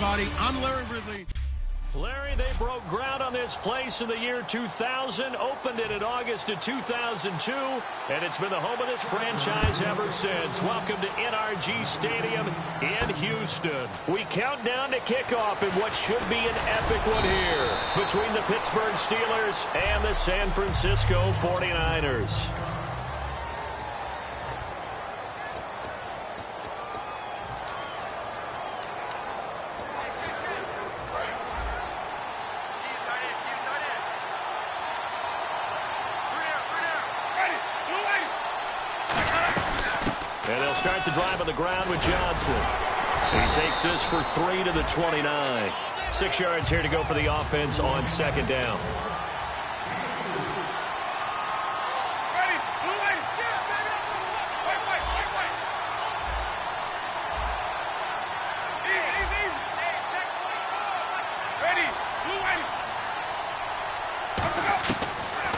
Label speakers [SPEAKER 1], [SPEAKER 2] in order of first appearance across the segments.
[SPEAKER 1] everybody. I'm Larry Ridley.
[SPEAKER 2] Larry, they broke ground on this place in the year 2000, opened it in August of 2002, and it's been the home of this franchise ever since. Welcome to NRG Stadium in Houston. We count down to kickoff in what should be an epic one here between the Pittsburgh Steelers and the San Francisco 49ers. And they'll start the drive on the ground with Johnson. He takes this for 3 to the 29. 6 yards here to go for the offense on second down.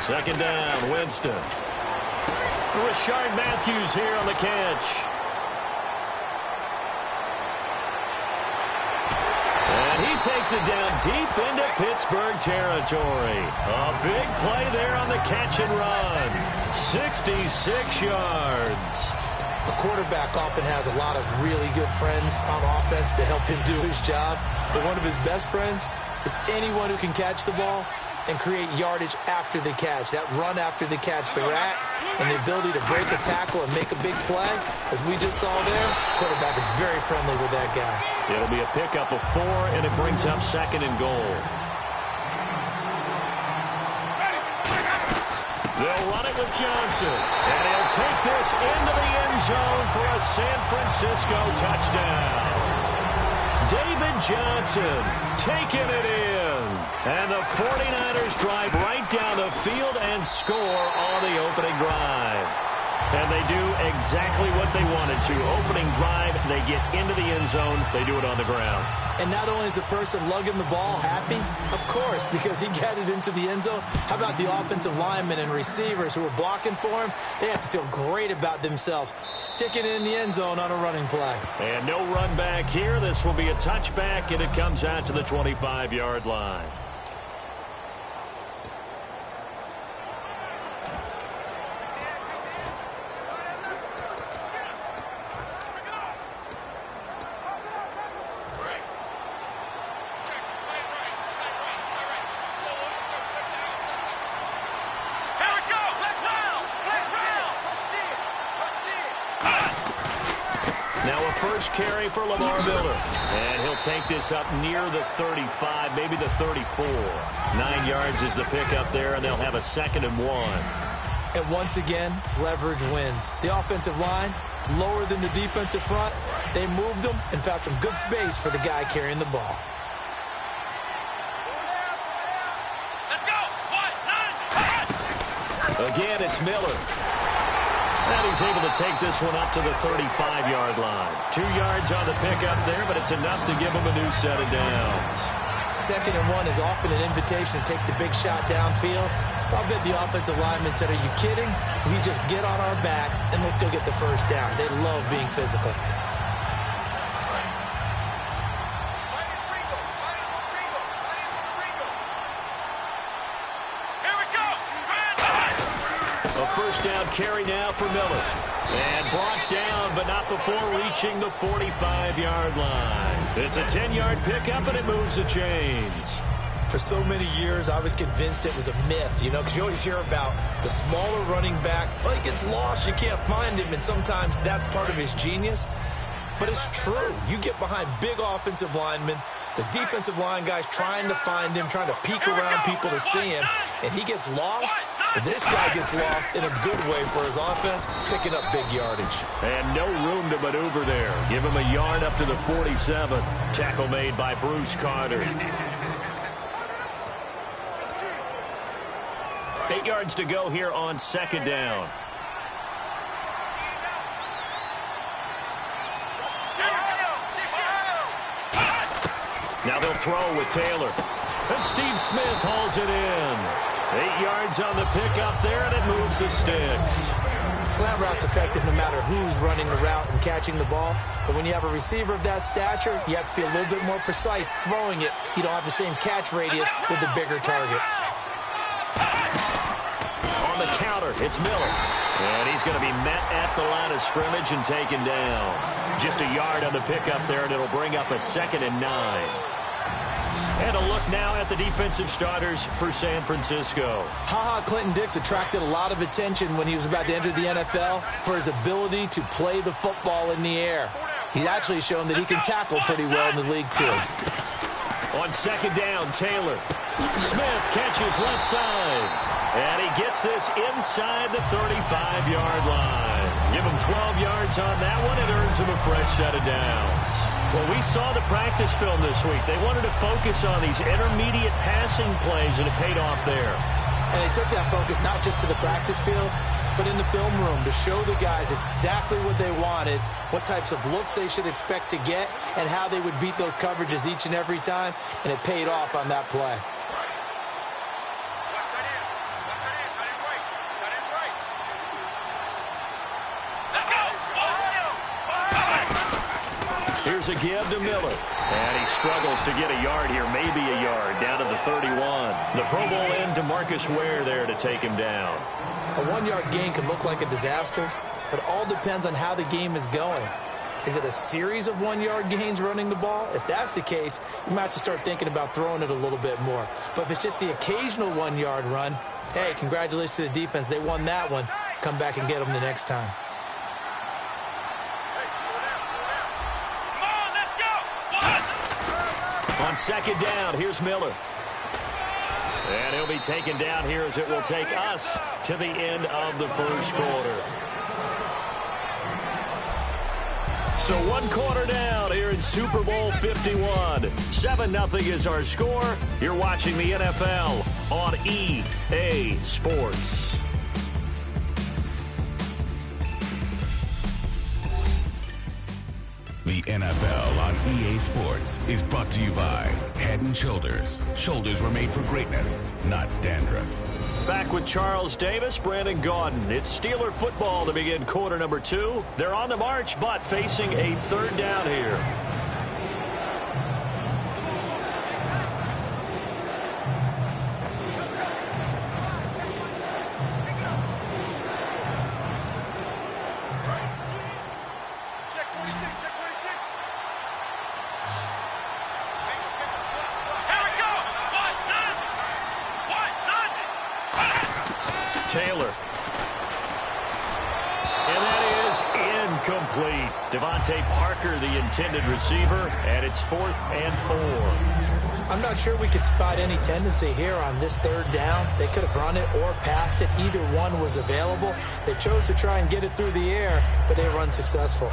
[SPEAKER 2] Second down, Winston. Rashard Matthews here on the catch. And he takes it down deep into Pittsburgh territory. A big play there on the catch and run. 66 yards.
[SPEAKER 3] A quarterback often has a lot of really good friends on offense to help him do his job. But one of his best friends is anyone who can catch the ball and create yardage after the catch. That run after the catch, the rack, and the ability to break a tackle and make a big play, as we just saw there, quarterback is very friendly with that guy.
[SPEAKER 2] It'll be a pickup of 4, and it brings up second and goal. They'll run it with Johnson, and he'll take this into the end zone for a San Francisco touchdown. David Johnson taking it in. And the 49ers drive right down the field and score on the opening drive. And they do exactly what they wanted to. Opening drive, they get into the end zone. They do it on the ground.
[SPEAKER 3] And not only is the person lugging the ball happy, of course, because he got it into the end zone. How about the offensive linemen and receivers who are blocking for him? They have to feel great about themselves, sticking it in the end zone on a running play.
[SPEAKER 2] And no run back here. This will be a touchback, and it comes out to the 25-yard line. Carry for Lamar Miller. And he'll take this up near the 35, maybe the 34. 9 yards is the pickup there, and they'll have a 2nd and 1.
[SPEAKER 3] And once again, leverage wins. The offensive line, lower than the defensive front. They moved them and found some good space for the guy carrying the ball.
[SPEAKER 2] Let's go. Again, it's Miller. And he's able to take this one up to the 35-yard line. 2 yards on the pickup there, but it's enough to give him a new set of downs.
[SPEAKER 3] 2nd and 1 is often an invitation to take the big shot downfield. I'll bet the offensive lineman said, "Are you kidding? We just get on our backs and let's go get the first down." They love being physical.
[SPEAKER 2] A first down carry now for Miller. And brought down, but not before reaching the 45-yard line. It's a 10-yard pickup, and it moves the chains.
[SPEAKER 3] For so many years, I was convinced it was a myth, because you always hear about the smaller running back. Oh, he gets lost, you can't find him, and sometimes that's part of his genius. But it's true. You get behind big offensive linemen, the defensive line guys trying to find him, trying to peek around people to see him, and he gets lost. And this guy gets lost in a good way for his offense, picking up big yardage.
[SPEAKER 2] And no room to maneuver there. Give him a yard up to the 47. Tackle made by Bruce Carter. 8 yards to go here on second down. Now they'll throw with Taylor. And Steve Smith hauls it in. 8 yards on the pickup there, and it moves the sticks.
[SPEAKER 3] Slant route's effective no matter who's running the route and catching the ball. But when you have a receiver of that stature, you have to be a little bit more precise throwing it. You don't have the same catch radius with the bigger targets.
[SPEAKER 2] On the counter, it's Miller. And he's going to be met at the line of scrimmage and taken down. Just a yard on the pickup there, and it'll bring up a 2nd and 9. And a look now at the defensive starters for San Francisco.
[SPEAKER 3] Ha-Ha Clinton-Dix attracted a lot of attention when he was about to enter the NFL for his ability to play the football in the air. He's actually shown that he can tackle pretty well in the league, too.
[SPEAKER 2] On 2nd down, Taylor. Smith catches left side. And he gets this inside the 35-yard line. Give him 12 yards on that one. It earns him a fresh set of downs. Well, we saw the practice film this week. They wanted to focus on these intermediate passing plays, and it paid off there.
[SPEAKER 3] And they took that focus not just to the practice field, but in the film room to show the guys exactly what they wanted, what types of looks they should expect to get, and how they would beat those coverages each and every time, and it paid off on that play.
[SPEAKER 2] Here's a give to Miller. And he struggles to get a yard here, maybe a yard, down to the 31. The Pro Bowl end to Marcus Ware there to take him down.
[SPEAKER 3] A 1-yard gain can look like a disaster, but it all depends on how the game is going. Is it a series of 1-yard gains running the ball? If that's the case, you might have to start thinking about throwing it a little bit more. But if it's just the occasional 1-yard run, hey, congratulations to the defense. They won that one. Come back and get them the next time.
[SPEAKER 2] On 2nd down, here's Miller. And he'll be taken down here as it will take us to the end of the first quarter. So 1 quarter down here in Super Bowl 51. 7-0 is our score. You're watching the NFL on EA Sports.
[SPEAKER 1] The NFL on EA Sports is brought to you by Head & Shoulders. Shoulders were made for greatness, not dandruff.
[SPEAKER 2] Back with Charles Davis, Brandon Gaudin. It's Steeler football to begin quarter number 2. They're on the march, but facing a 3rd down here. Taylor. And that is incomplete. Devontae Parker, the intended receiver, and it's 4th and 4.
[SPEAKER 3] I'm not sure we could spot any tendency here on this 3rd down. They could have run it or passed it. Either one was available. They chose to try and get it through the air, but they were unsuccessful.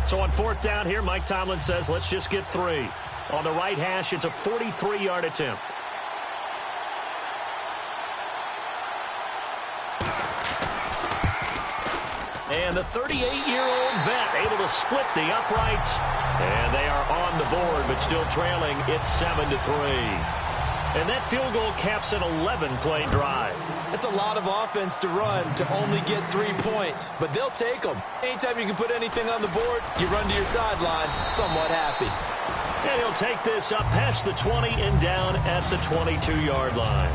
[SPEAKER 2] So on 4th down here, Mike Tomlin says, let's just get 3. On the right hash, it's a 43-yard attempt. And the 38-year-old vet able to split the uprights. And they are on the board, but still trailing. It's 7-3. And that field goal caps an 11-play drive.
[SPEAKER 3] It's a lot of offense to run to only get 3 points, but they'll take them. Anytime you can put anything on the board, you run to your sideline somewhat happy.
[SPEAKER 2] And he'll take this up past the 20 and down at the 22-yard line.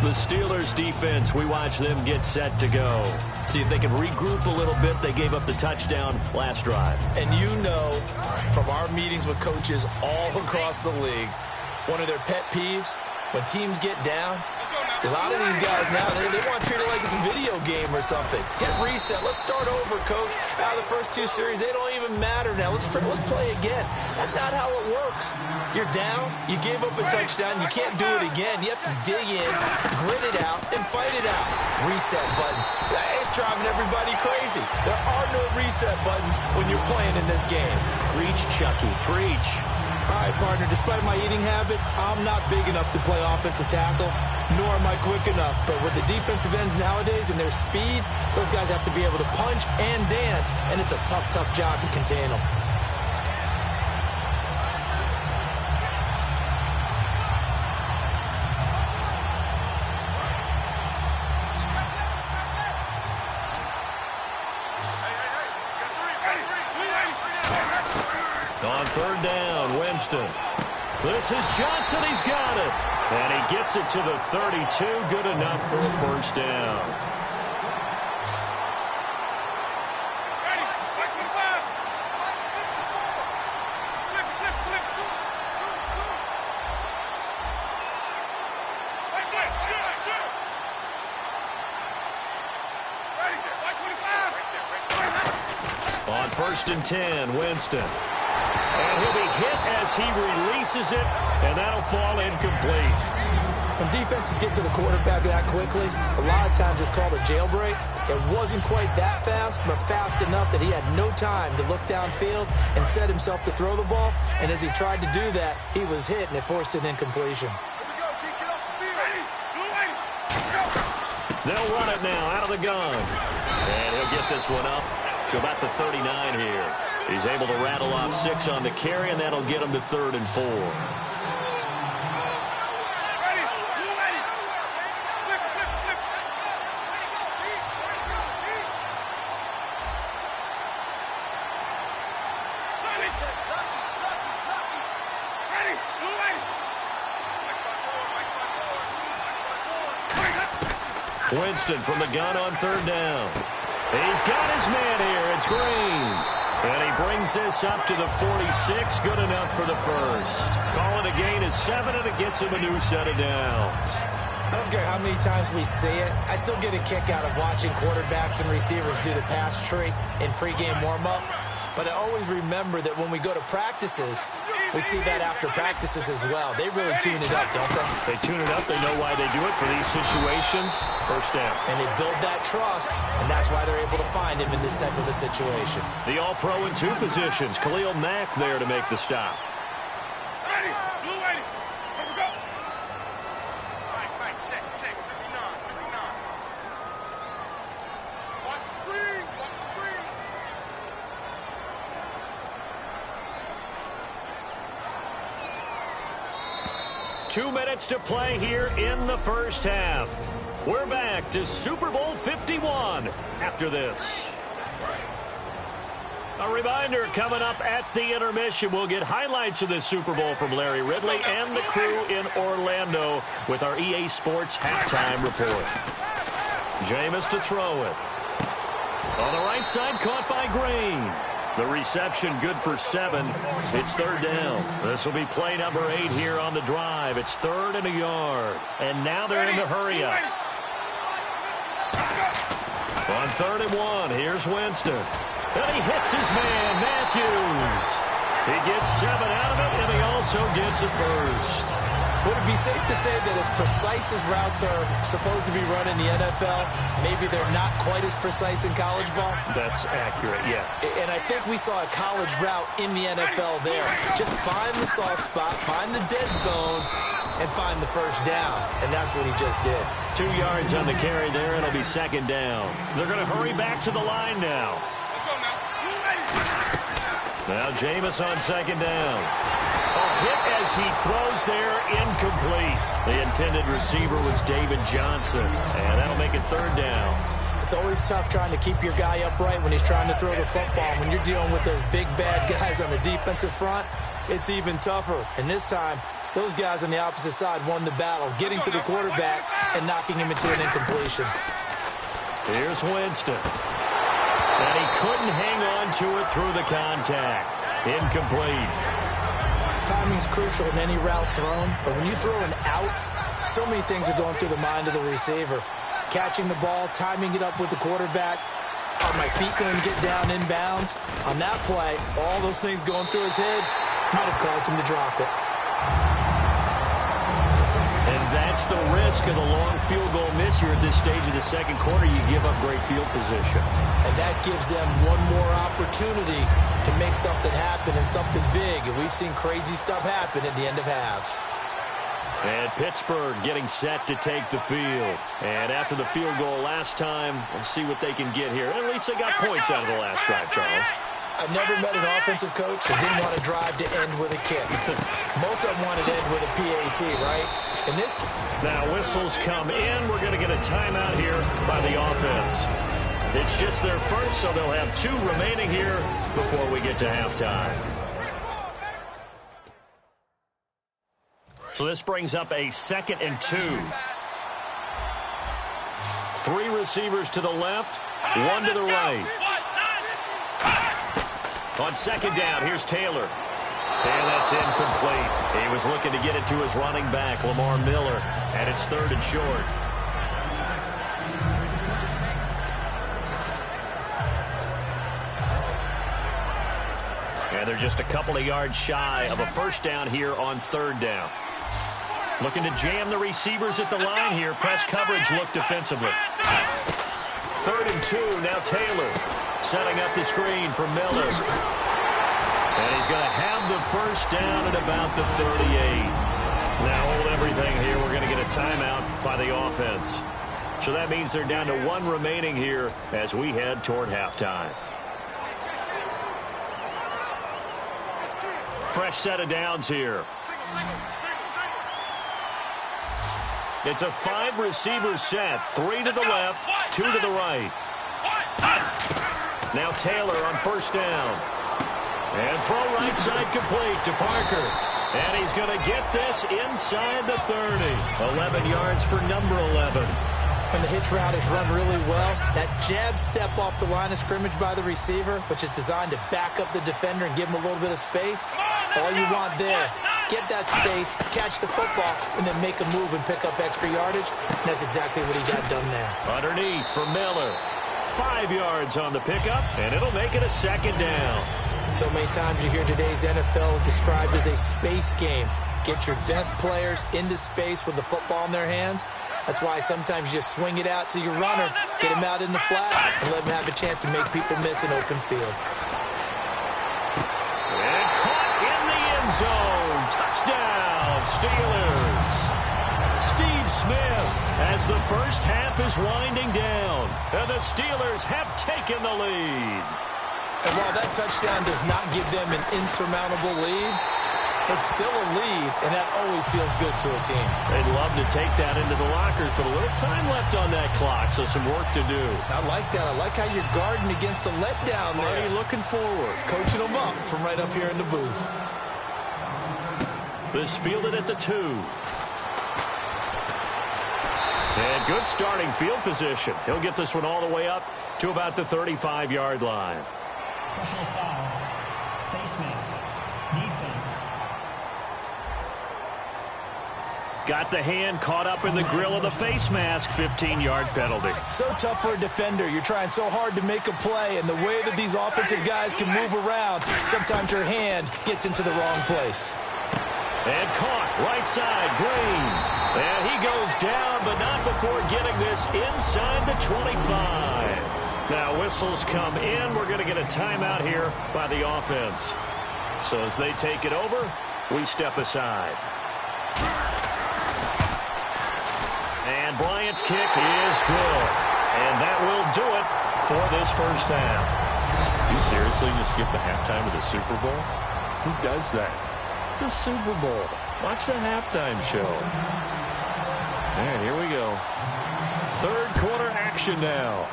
[SPEAKER 2] The Steelers defense, we watch them get set to go. See if they can regroup a little bit. They gave up the touchdown last drive.
[SPEAKER 3] And you know from our meetings with coaches all across the league, one of their pet peeves, when teams get down, a lot of these guys now, they want to treat it like it's a video game or something. Hit reset. Let's start over, coach. Out of the first 2 series, they don't even matter now. Let's play again. That's not how it works. You're down. You gave up a touchdown. You can't do it again. You have to dig in, grit it out, and fight it out. Reset buttons. It's driving everybody crazy. There are no reset buttons when you're playing in this game.
[SPEAKER 2] Preach, Chucky. Preach.
[SPEAKER 3] All right, partner, despite my eating habits, I'm not big enough to play offensive tackle, nor am I quick enough. But with the defensive ends nowadays and their speed, those guys have to be able to punch and dance, and it's a tough, tough job to contain them.
[SPEAKER 2] third down, Winston. This is Johnson. He's got it. And he gets it to the 32. Good enough for a first down. On 1st and 10, Winston. And he'll be hit as he releases it, and that'll fall incomplete.
[SPEAKER 3] When defenses get to the quarterback that quickly, a lot of times it's called a jailbreak. It wasn't quite that fast, but fast enough that he had no time to look downfield and set himself to throw the ball. And as he tried to do that, he was hit, and it forced an incompletion.
[SPEAKER 2] They'll run it now out of the gun. And he'll get this one up to about the 39 here. He's able to rattle off 6 on the carry, and that'll get him to 3rd and 4. Winston from the gun on 3rd down. He's got his man here. It's Green. And he brings this up to the 46. Good enough for the first. Call it a gain of 7, and it gets him a new set of downs.
[SPEAKER 3] I don't care how many times we see it. I still get a kick out of watching quarterbacks and receivers do the pass tree in pregame warm-up. But I always remember that when we go to practices, we see that after practices as well. They really tune it up, don't they?
[SPEAKER 2] They tune it up. They know why they do it for these situations. First down.
[SPEAKER 3] And they build that trust, and that's why they're able to find him in this type of a situation.
[SPEAKER 2] The All-Pro in 2 positions. Khalil Mack there to make the stop.
[SPEAKER 4] Ready, blue ready. Here we go. Right, check. 59. Watch the screen.
[SPEAKER 2] 2 minutes to play here in the first half. We're back to Super Bowl 51 after this. A reminder, coming up at the intermission, we'll get highlights of this Super Bowl from Larry Ridley and the crew in Orlando with our EA Sports halftime report. Jameis to throw it. On the right side, caught by Green. The reception good for 7. It's 3rd down. This will be play number 8 here on the drive. It's 3rd and a yard. And now they're in the hurry up. On 3rd and 1, here's Winston. And he hits his man, Matthews. He gets 7 out of it, and he also gets a first.
[SPEAKER 3] Would it be safe to say that as precise as routes are supposed to be run in the NFL, maybe they're not quite as precise in college ball?
[SPEAKER 2] That's accurate, yeah.
[SPEAKER 3] And I think we saw a college route in the NFL there. Just find the soft spot, find the dead zone, and find the first down. And that's what he just did.
[SPEAKER 2] 2 yards on the carry there. It'll be 2nd down. They're going to hurry back to the line now. Now Jameis on 2nd down. A hit as he throws there, incomplete. The intended receiver was David Johnson, and that'll make it 3rd down.
[SPEAKER 3] It's always tough trying to keep your guy upright when he's trying to throw the football. When you're dealing with those big, bad guys on the defensive front, it's even tougher. And this time, those guys on the opposite side won the battle, getting to the quarterback and knocking him into an incompletion.
[SPEAKER 2] Here's Winston. And he couldn't hang on to it through the contact. Incomplete.
[SPEAKER 3] Timing's crucial in any route thrown, but when you throw an out, so many things are going through the mind of the receiver. Catching the ball, timing it up with the quarterback. Are my feet going to get down inbounds? On that play, all those things going through his head might have caused him to drop it.
[SPEAKER 2] And that's the risk of the long field goal miss here at this stage of the 2nd quarter. You give up great field position.
[SPEAKER 3] And that gives them one more opportunity to make something happen and something big. And we've seen crazy stuff happen at the end of halves.
[SPEAKER 2] And Pittsburgh getting set to take the field. And after the field goal last time, we'll see what they can get here. At least they got points out of the last drive, Charles.
[SPEAKER 3] I've never met an offensive coach that didn't want to drive to end with a kick. Most of them wanted to end with a PAT, right? In this
[SPEAKER 2] now whistles come in. We're going to get a timeout here by the offense. It's just their first, so they'll have 2 remaining here before we get to halftime. So this brings up a 2nd and 2. 3 receivers to the left, 1 to the right. On 2nd down, here's Taylor. And that's incomplete. He was looking to get it to his running back, Lamar Miller, and it's 3rd and short. And they're just a couple of yards shy of a 1st down here on 3rd down. Looking to jam the receivers at the line here. Press coverage look defensively. 3rd and 2, now Taylor setting up the screen for Miller. And he's going to have the 1st down at about the 38. Now hold everything here. We're going to get a timeout by the offense. So that means they're down to 1 remaining here as we head toward halftime. Fresh set of downs here. It's a 5-receiver set. 3 to the left, 2 to the right. Now Taylor on 1st down. And throw right side complete to Parker. And he's going to get this inside the 30. 11 yards for number 11.
[SPEAKER 3] When the hitch route is run really well, that jab step off the line of scrimmage by the receiver, which is designed to back up the defender and give him a little bit of space, all you want there, get that space, catch the football, and then make a move and pick up extra yardage. And that's exactly what he got done there.
[SPEAKER 2] Underneath for Miller. 5 yards on the pickup, and it'll make it a 2nd down.
[SPEAKER 3] So many times you hear today's NFL described as a space game. Get your best players into space with the football in their hands. That's why sometimes you just swing it out to your runner, get him out in the flat, and let him have a chance to make people miss an open field.
[SPEAKER 2] And caught in the end zone. Touchdown, Steelers. Steve Smith as the 1st half is winding down. And the Steelers have taken the lead.
[SPEAKER 3] And while that touchdown does not give them an insurmountable lead, it's still a lead, and that always feels good to a team.
[SPEAKER 2] They'd love to take that into the lockers, but a little time left on that clock, so some work to do.
[SPEAKER 3] I like that. I like how you're guarding against a letdown there.
[SPEAKER 2] Already looking forward.
[SPEAKER 3] Coaching them up from right up here in the booth.
[SPEAKER 2] This fielded at the 2. And good starting field position. He'll get this one all the way up to about the 35-yard line.
[SPEAKER 5] Personal foul. Face mask. Defense.
[SPEAKER 2] Got the hand caught up in the grill of the face mask. 15-yard penalty.
[SPEAKER 3] So tough for a defender. You're trying so hard to make a play, and the way that these offensive guys can move around, sometimes your hand gets into the wrong place.
[SPEAKER 2] And caught right side, Green. And he goes down, but not before getting this inside the 25. Now whistles come in. We're going to get a timeout here by the offense. So as they take it over, we step aside. And Bryant's kick is good. And that will do it for this 1st half.
[SPEAKER 6] You seriously just skip the halftime of the Super Bowl? Who does that? It's a Super Bowl. Watch the halftime show. All right, here we go.
[SPEAKER 2] 3rd quarter action now.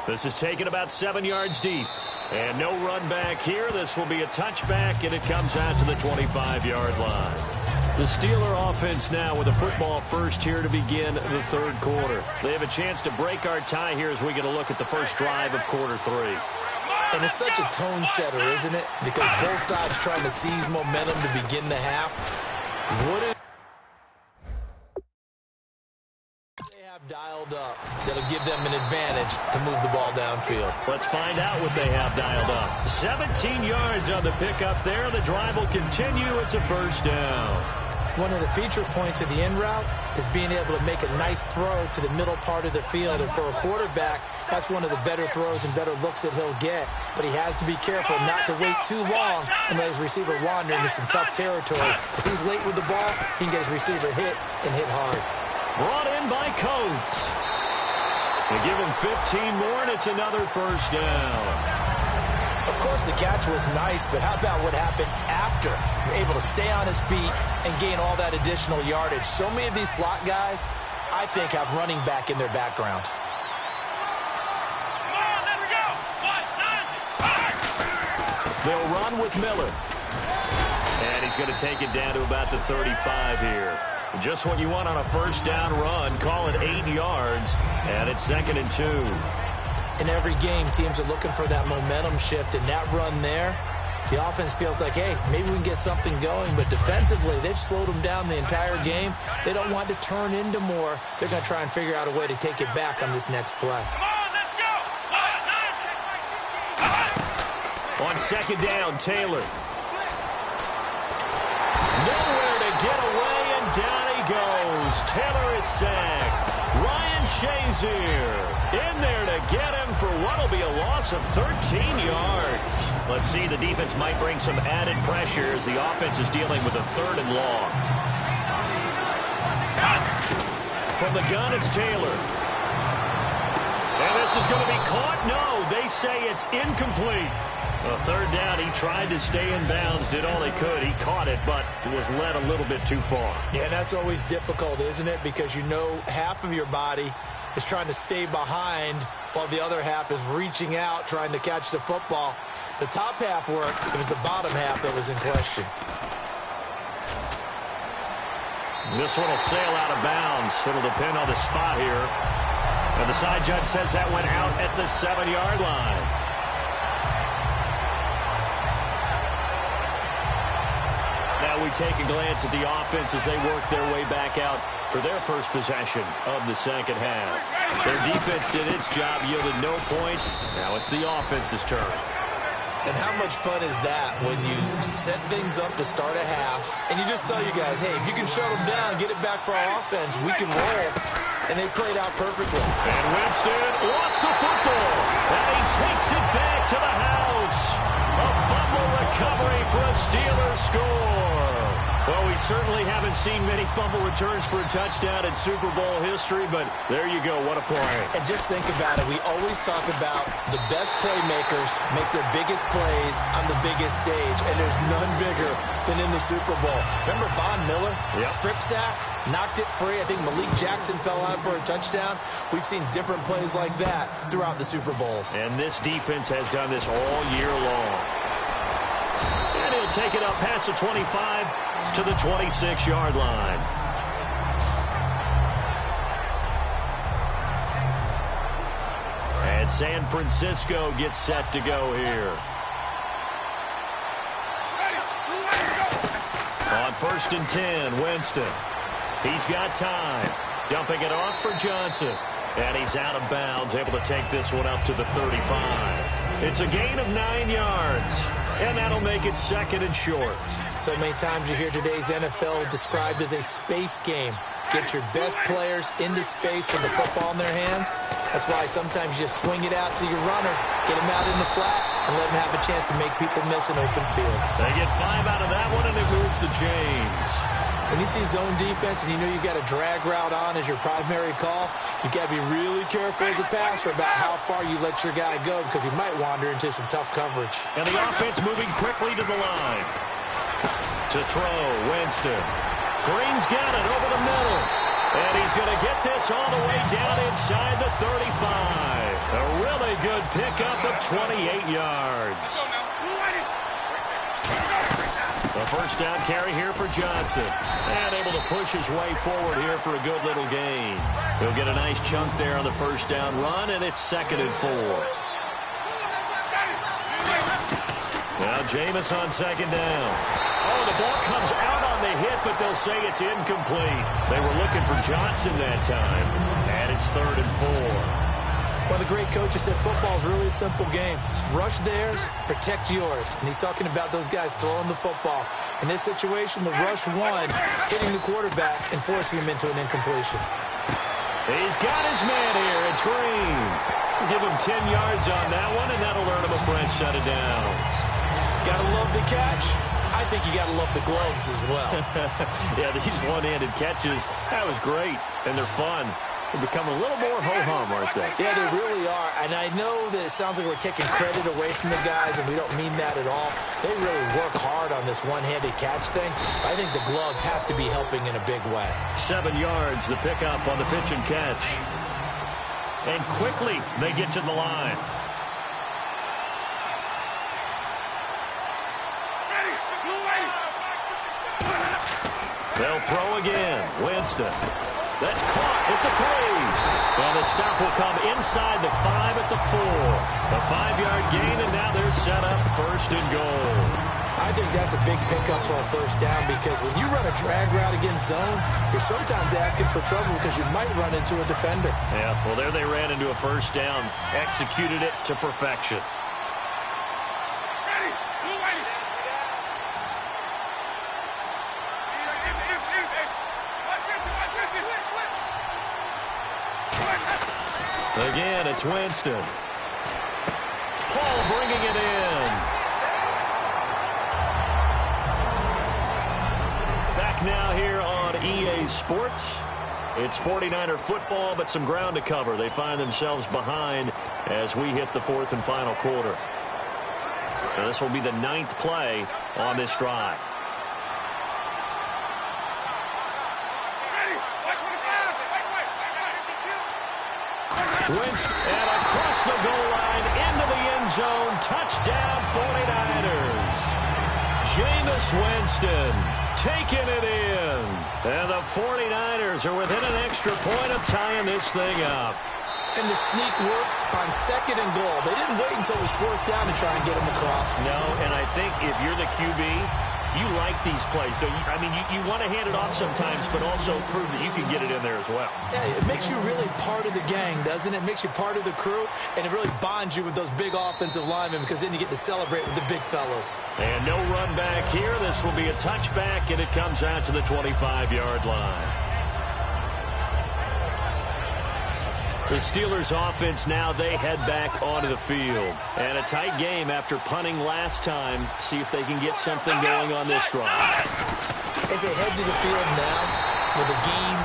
[SPEAKER 2] This is taken about 7 yards deep. And no run back here. This will be a touchback, and it comes out to the 25-yard line. The Steeler offense now with a football first here to begin the 3rd quarter. They have a chance to break our tie here as we get a look at the first drive of quarter 3.
[SPEAKER 3] And it's such a tone setter, isn't it? Because both sides trying to seize momentum to begin the half. What is they have dialed up that'll give them an advantage to move the ball downfield?
[SPEAKER 2] Let's find out what they have dialed up. 17 yards on the pickup there. The drive will continue. It's a 1st down.
[SPEAKER 3] One of the feature points of the end route is being able to make a nice throw to the middle part of the field. And for a quarterback, that's one of the better throws and better looks that he'll get. But he has to be careful not to wait too long and let his receiver wander into some tough territory. If he's late with the ball, he can get his receiver hit and hit hard.
[SPEAKER 2] Brought in by Coates. They give him 15 more, and it's another 1st down.
[SPEAKER 3] Of course, the catch was nice, but how about what happened after? You're able to stay on his feet and gain all that additional yardage. So many of these slot guys, I think, have running back in their background.
[SPEAKER 2] They'll run with Miller. And he's going to take it down to about the 35 here. Just what you want on a first down run. Call it 8 yards, and it's 2nd and 2.
[SPEAKER 3] In every game, teams are looking for that momentum shift, and that run there, the offense feels like, hey, maybe we can get something going, but defensively, they've slowed them down the entire game. They don't want to turn into more. They're going to try and figure out a way to take it back on this next play.
[SPEAKER 2] On 2nd down, Taylor. Nowhere to get away, and down he goes. Taylor is sacked. Ryan Shazier in there to get him for what will be a loss of 13 yards. Let's see, the defense might bring some added pressure as the offense is dealing with a 3rd and long. From the gun, it's Taylor. And this is going to be caught. No, they say it's incomplete. A 3rd down, he tried to stay in bounds, did all he could. He caught it, but was led a little bit too far.
[SPEAKER 3] Yeah, and that's always difficult, isn't it? Because you know half of your body is trying to stay behind while the other half is reaching out, trying to catch the football. The top half worked. It was the bottom half that was in question.
[SPEAKER 2] This one will sail out of bounds. It'll depend on the spot here. And the side judge says that went out at the 7-yard line. Now we take a glance at the offense as they work their way back out for their first possession of the second half. Their defense did its job, yielded no points. Now it's the offense's turn.
[SPEAKER 3] And how much fun is that when you set things up to start a half and you just tell you guys, hey, if you can shut them down, get it back for our offense, we can roll. And they played out perfectly.
[SPEAKER 2] And Winston lost the football. And he takes it back to the house. A fumble recovery for a Steelers score. Well, we certainly haven't seen many fumble returns for a touchdown in Super Bowl history, but there you go. What a play.
[SPEAKER 3] And just think about it. We always talk about the best playmakers make their biggest plays on the biggest stage, and there's none bigger than in the Super Bowl. Remember Von Miller?
[SPEAKER 2] Yep.
[SPEAKER 3] Strip sack, knocked it free. I think Malik Jackson fell out for a touchdown. We've seen different plays like that throughout the Super Bowls.
[SPEAKER 2] And this defense has done this all year long. And he'll take it up past the 25 to the 26-yard line. And San Francisco gets set to go here. On 1st and 10, Winston. He's got time. Dumping it off for Johnson. And he's out of bounds, able to take this one up to the 35. It's a gain of 9 yards. And that'll make it 2nd and short.
[SPEAKER 3] So many times you hear today's NFL described as a space game. Get your best players into space with the football in their hands. That's why sometimes you just swing it out to your runner, get him out in the flat, and let him have a chance to make people miss an open field.
[SPEAKER 2] They get 5 out of that one, and it moves the chains.
[SPEAKER 3] When you see zone defense and you know you got a drag route on as your primary call, you got to be really careful as a passer about how far you let your guy go because he might wander into some tough coverage.
[SPEAKER 2] And the offense moving quickly to the line. To throw, Winston. Green's got it over the middle. And he's going to get this all the way down inside the 35. A really good pickup of 28 yards. A first down carry here for Johnson. And able to push his way forward here for a good little gain. He'll get a nice chunk there on the first down run, and it's 2nd and 4. Now Jameis on 2nd down. Oh, the ball comes out on the hit, but they'll say it's incomplete. They were looking for Johnson that time. And it's 3rd and 4.
[SPEAKER 3] One of the great coaches said football is really a simple game. Rush theirs, protect yours. And he's talking about those guys throwing the football. In this situation, the rush one, hitting the quarterback and forcing him into an incompletion.
[SPEAKER 2] He's got his man here. It's Green. Give him 10 yards on that one, and that'll earn him a fresh set of downs.
[SPEAKER 3] Gotta love the catch. I think you gotta love the gloves as well.
[SPEAKER 2] Yeah, these one-handed catches, that was great, and they're fun. They've become a little more ho-hum, aren't they?
[SPEAKER 3] Yeah, they really are. And I know that it sounds like we're taking credit away from the guys, and we don't mean that at all. They really work hard on this one-handed catch thing. I think the gloves have to be helping in a big way.
[SPEAKER 2] 7 yards, the pickup on the pitch and catch. And quickly, they get to the line. They'll throw again. Winston. That's caught at the 3. And the stop will come inside the 5 at the 4. A 5-yard gain, and now they're set up 1st and goal.
[SPEAKER 3] I think that's a big pickup for a 1st down because when you run a drag route against zone, you're sometimes asking for trouble because you might run into a defender.
[SPEAKER 2] Yeah, well, there they ran into a 1st down. Executed it to perfection.
[SPEAKER 4] Ready. Blue lady.
[SPEAKER 2] Again, it's Winston. Hall bringing it in. Back now here on EA Sports. It's 49er football, but some ground to cover. They find themselves behind as we hit the 4th and final quarter. So this will be the 9th play on this drive. Winston, and across the goal line, into the end zone, touchdown 49ers. Jameis Winston taking it in. And the 49ers are within an extra point of tying this thing up.
[SPEAKER 3] And the sneak works on 2nd and goal. They didn't wait until it was 4th down to try and get him across.
[SPEAKER 2] No, and I think if you're the QB, you like these plays, don't you? I mean, you want to hand it off sometimes, but also prove that you can get it in there as well.
[SPEAKER 3] Yeah, it makes you really part of the gang, doesn't it? It makes you part of the crew, and it really bonds you with those big offensive linemen because then you get to celebrate with the big fellas.
[SPEAKER 2] And no run back here. This will be a touchback, and it comes out to the 25-yard line. The Steelers offense now, they head back onto the field. And a tight game after punting last time. See if they can get something going on this drive.
[SPEAKER 3] As they head to the field now, with the game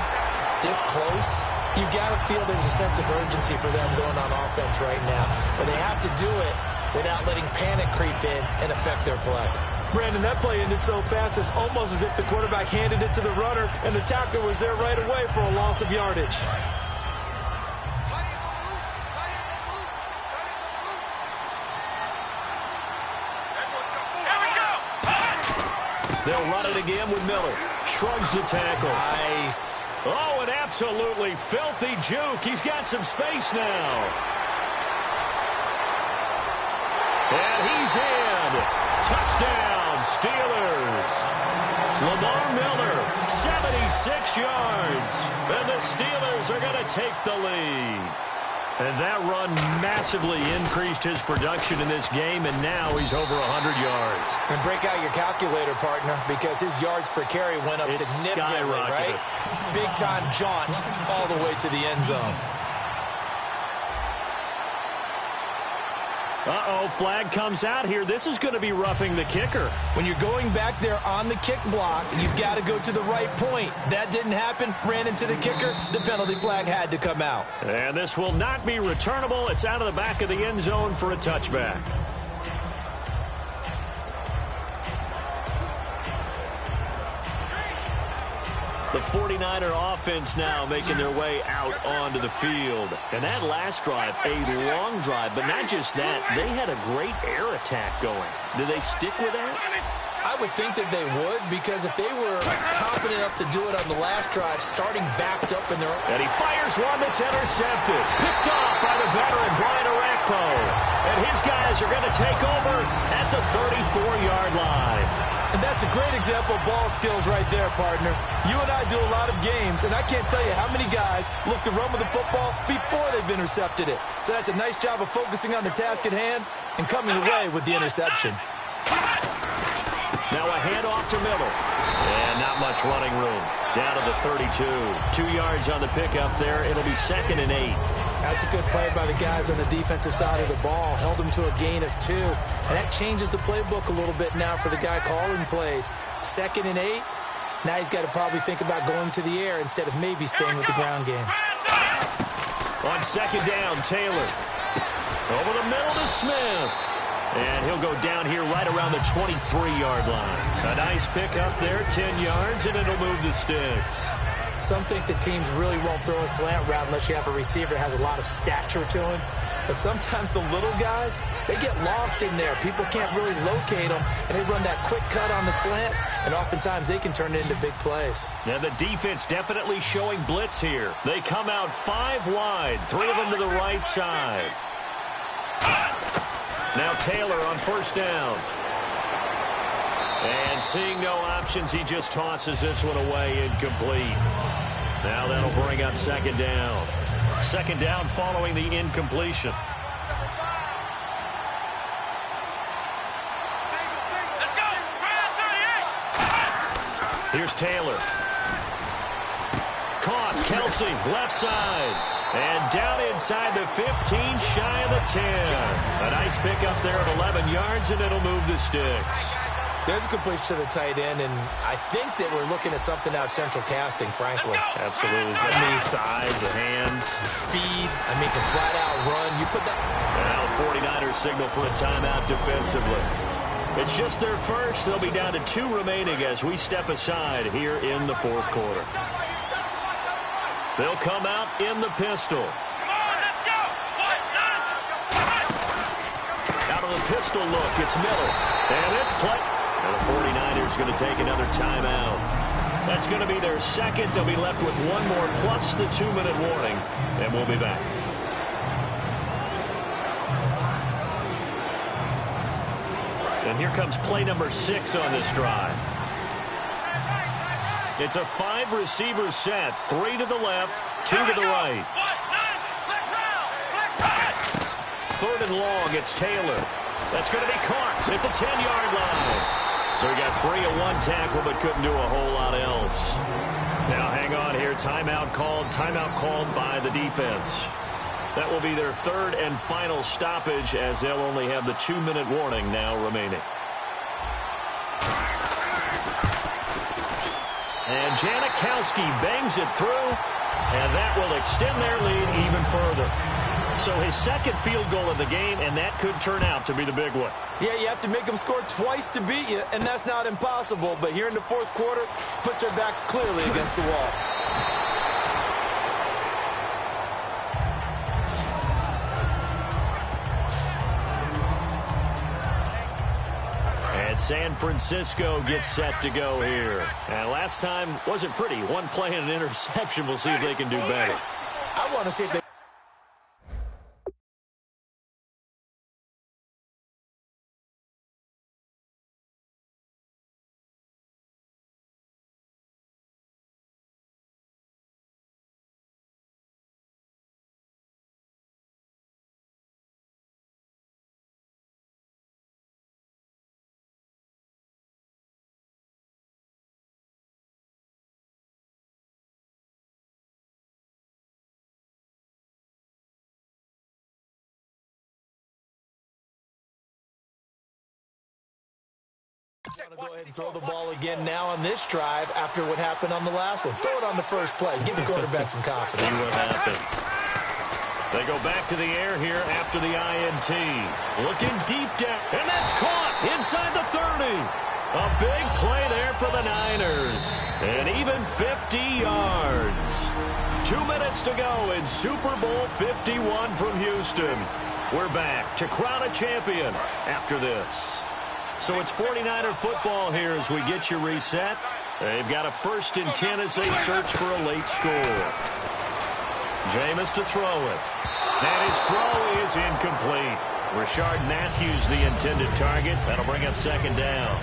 [SPEAKER 3] this close, you've got to feel there's a sense of urgency for them going on offense right now. But they have to do it without letting panic creep in and affect their play. Brandon, that play ended so fast, it's almost as if the quarterback handed it to the runner, and the tackler was there right away for a loss of yardage.
[SPEAKER 2] They'll run it again with Miller. Shrugs the tackle.
[SPEAKER 3] Nice.
[SPEAKER 2] Oh, an absolutely filthy juke. He's got some space now. And he's in. Touchdown, Steelers. Lamar Miller, 76 yards. And the Steelers are going to take the lead. And that run massively increased his production in this game, and now he's over 100 yards.
[SPEAKER 3] And break out your calculator, partner, because his yards per carry went up significantly, right? Big-time jaunt all the way to the end zone.
[SPEAKER 2] Uh-oh, flag comes out here. This is going to be roughing the kicker.
[SPEAKER 3] When you're going back there on the kick block, you've got to go to the right point. That didn't happen. Ran into the kicker. The penalty flag had to come out.
[SPEAKER 2] And this will not be returnable. It's out of the back of the end zone for a touchback. The 49er offense now making their way out onto the field. And that last drive, a long drive, but not just that, they had a great air attack going. Did they stick with that?
[SPEAKER 3] I would think that they would, because if they were confident enough to do it on the last drive, starting backed up in their...
[SPEAKER 2] And he fires one that's intercepted. Picked off by the veteran, Brian Orakpo. And his guys are going to take over at the 34-yard line.
[SPEAKER 3] And that's a great example of ball skills right there, partner. You and I do a lot of games, and I can't tell you how many guys look to run with the football before they've intercepted it. So that's a nice job of focusing on the task at hand and coming away with the interception.
[SPEAKER 2] Now a handoff to Miller. And not much running room. Down to the 32. 2 yards on the pickup there. It'll be 2nd and 8.
[SPEAKER 3] That's a good play by the guys on the defensive side of the ball. Held them to a gain of 2. And that changes the playbook a little bit now for the guy calling plays. 2nd and 8. Now he's got to probably think about going to the air instead of maybe staying with the ground game.
[SPEAKER 2] On 2nd down, Taylor. Over the middle to Smith. And he'll go down here right around the 23-yard line. A nice pick up there, 10 yards, and it'll move the sticks.
[SPEAKER 3] Some think that teams really won't throw a slant route unless you have a receiver that has a lot of stature to him. But sometimes the little guys, they get lost in there. People can't really locate them, and they run that quick cut on the slant, and oftentimes they can turn it into big plays.
[SPEAKER 2] Now the defense definitely showing blitz here. They come out 5 wide, 3 of them to the right side. Now Taylor on first down. And seeing no options, he just tosses this one away, incomplete. Now that'll bring up second down. Second down following the incompletion. Here's Taylor. Caught. Kelsey, left side. And down inside the 15, shy of the 10. A nice pick up there at 11 yards, and it'll move the sticks.
[SPEAKER 3] There's a completion to the tight end, and I think that we're looking at something out of central casting, frankly.
[SPEAKER 6] Absolutely. I mean, size, the hands.
[SPEAKER 3] Speed. I mean, can flat out run. You put that.
[SPEAKER 2] Now the 49ers signal for a timeout defensively. It's just their first. They'll be down to 2 remaining as we step aside here in the fourth quarter. They'll come out in the pistol. Out of the pistol look, it's Miller. And this play. And the 49ers going to take another timeout. That's going to be their second. They'll be left with 1 more plus the 2-minute warning. And we'll be back. And here comes play number 6 on this drive. It's a 5-receiver set. 3 to the left, 2 to the right. Third and long, it's Taylor. That's going to be caught at the 10-yard line. So he got free of 1 tackle but couldn't do a whole lot else. Now hang on here. Timeout called by the defense. That will be their 3rd and final stoppage as they'll only have the 2-minute warning now remaining. And Janikowski bangs it through, and that will extend their lead even further. So his second field goal of the game, and that could turn out to be the big one.
[SPEAKER 3] Yeah, you have to make them score twice to beat you, and that's not impossible. But here in the fourth quarter, puts their backs clearly against the wall.
[SPEAKER 2] And San Francisco gets set to go here. And last time wasn't pretty. 1 play and an interception. We'll see if they can do better.
[SPEAKER 3] I want to see if they... Want to go ahead and throw the ball again now on this drive after what happened on the last one. Throw it on the first play. Give the quarterback some confidence.
[SPEAKER 2] See what happens. They go back to the air here after the INT. Looking deep down. And that's caught inside the 30. A big play there for the Niners. And even 50 yards. 2 minutes to go in Super Bowl 51 from Houston. We're back to crown a champion after this. So it's 49er football here as we get you reset. They've got a 1st and 10 as they search for a late score. Jameis to throw it. And his throw is incomplete. Rashard Matthews the intended target. That'll bring up second down.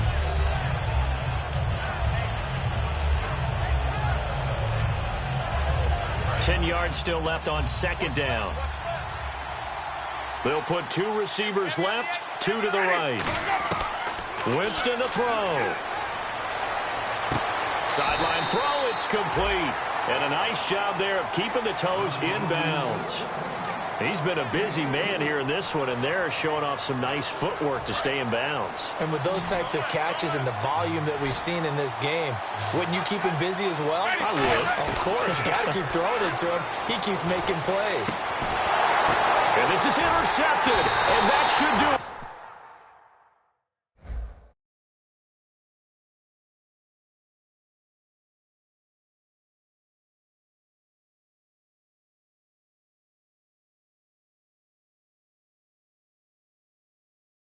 [SPEAKER 2] Ten yards still left on second down. They'll put 2 receivers left, 2 to the right. Winston to throw. Sideline throw, it's complete. And a nice job there of keeping the toes in bounds. He's been a busy man here in this one, and they're showing off some nice footwork to stay in bounds.
[SPEAKER 3] And with those types of catches and the volume that we've seen in this game, wouldn't you keep him busy as well?
[SPEAKER 2] I would.
[SPEAKER 3] Of course. You got to keep throwing it to him. He keeps making plays.
[SPEAKER 2] And this is intercepted, and that should do it.